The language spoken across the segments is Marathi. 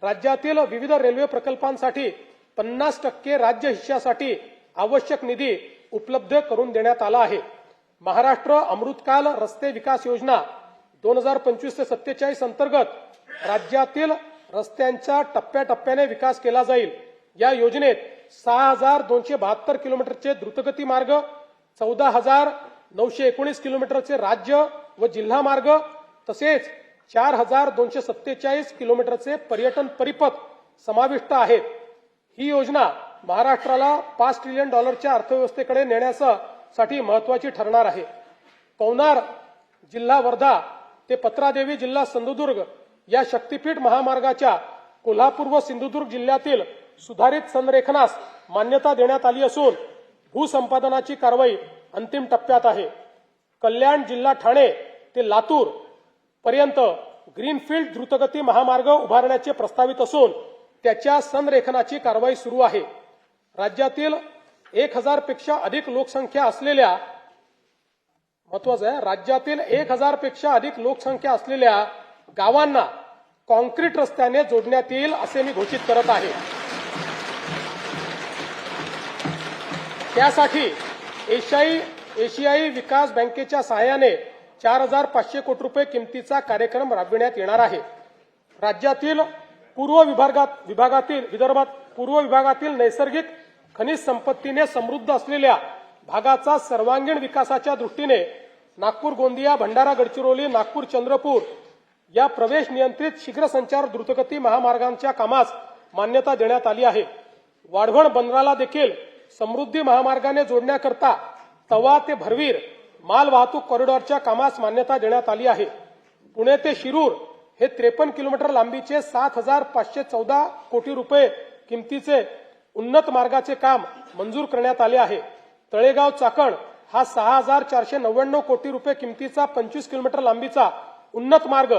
राज्यातील विविध रेल्वे प्रकल्पांसाठी 50% राज्य हिश्श्यासाठी आवश्यक निधी उपलब्ध करून देण्यात आला आहे। महाराष्ट्र अमृतकाल रस्ते विकास योजना 2025 ते 47 अंतर्गत राज्यातील रस्त्यांचा टप्प्याटप्प्याने विकास केला जाईल। या योजनेत 6272 किलोमीटरचे द्रुतगती मार्ग, 14919 किलोमीटरचे राज्य व जिल्हा मार्ग तसेच 4247 किलोमीटरचे पर्यटन परिपथ समाविष्ट आहेत। ही योजना महाराष्ट्राला $5 ट्रिलियन अर्थव्यवस्थेकडे नेण्यासाठी महत्त्वाची ठरणार आहे। पवनार जिल्हा वर्धा ते पत्रादेवी जिल्हा सिंधुदुर्ग या शक्तीपीठ महामार्गाच्या कोल्हापूर व सिंधुदुर्ग जिल्ह्यातील सुधारित संरेखनास मान्यता देण्यात आली असून भूसंपादनाची कारवाई अंतिम टप्प्यात आहे। कल्याण जिल्हा ठाणे ते लातूर पर्यंत ग्रीनफील्ड द्रुतगती महामार्ग उभारण्याचे प्रस्तावित असून त्याच्या संरेखनाची कारवाई सुरू आहे। राज्यातील 1000 पेक्षा अधिक लोकसंख्या असलेल्या महत्त्वाचं आहे, राज्यातील 1000 पेक्षा अधिक लोकसंख्या असलेल्या गावांना कॉन्क्रीट रस्त्याने जोडण्यात येईल असे मी घोषित करत आहे। त्यासाठी एशियाई विकास बँकेच्या सहाय्याने 4500 कोटी रुपये किमतीचा कार्यक्रम राबविण्यात येणार आहे। राज्यातील विदर्भात पूर्व विभागातील नैसर्गिक खनिज संपत्तीने समृद्ध असलेल्या भागाचा सर्वांगीण विकासाच्या दृष्टीने नागपूर गोंदिया भंडारा गडचिरोली नागपूर चंद्रपूर या प्रवेश नियंत्रित शीघ्र संचार द्रुतगती महामार्गांच्या कामास मान्यता देण्यात आली आहे। वाढवण बंदराला देखील समृद्धी महामार्गाने जोडण्याकरता तवा ते भरवीर माल वाहतूक कॉरिडॉरच्या कामास मान्यता देण्यात आली आहे। पुणे ते शिरूर हे 53 किलोमीटर लांबीचे 7514 कोटी रुपये किमतीचे उन्नत मार्गाचे काम मंजूर करण्यात आले आहे। तळेगाव चाकण हा 6499 कोटी रुपये किमतीचा 25 किलोमीटर लांबीचा उन्नत मार्ग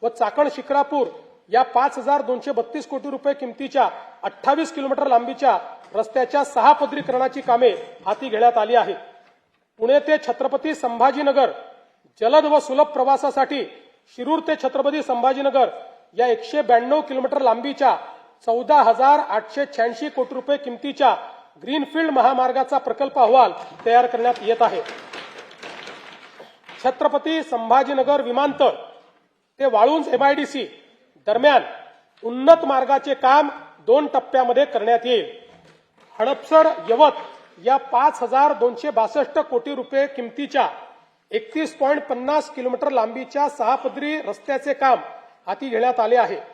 व चाकण शिक्रापूर या 5232 कोटी रुपये किमतीच्या 28 किलोमीटर लांबीच्या रस्त्याच्या 6 पदरीकरणाची कामे हाती घेण्यात आली आहेत। पुणे ते छत्रपती संभाजीनगर जलद व सुलभ प्रवासासाठी शिरूर ते छत्रपती संभाजीनगर या 192 किलोमीटर लांबीच्या 14886 कोटी रुपये किमतीच्या ग्रीनफील्ड महामार्गाचा प्रकल्प अहवाल तयार करण्यात येत आहे। छत्रपती संभाजीनगर विमानतळ ते वाळुंज MIDC दरम्यान उन्नत मार्गाचे काम 2 टप्प्यामध्ये करण्यात येईल। हडपसर यवत या 5262 कोटी रुपये किमतीच्या 31.50 किलोमीटर लांबीच्या 6 पदरी रस्त्याचे काम हाती घेण्यात आले आहे।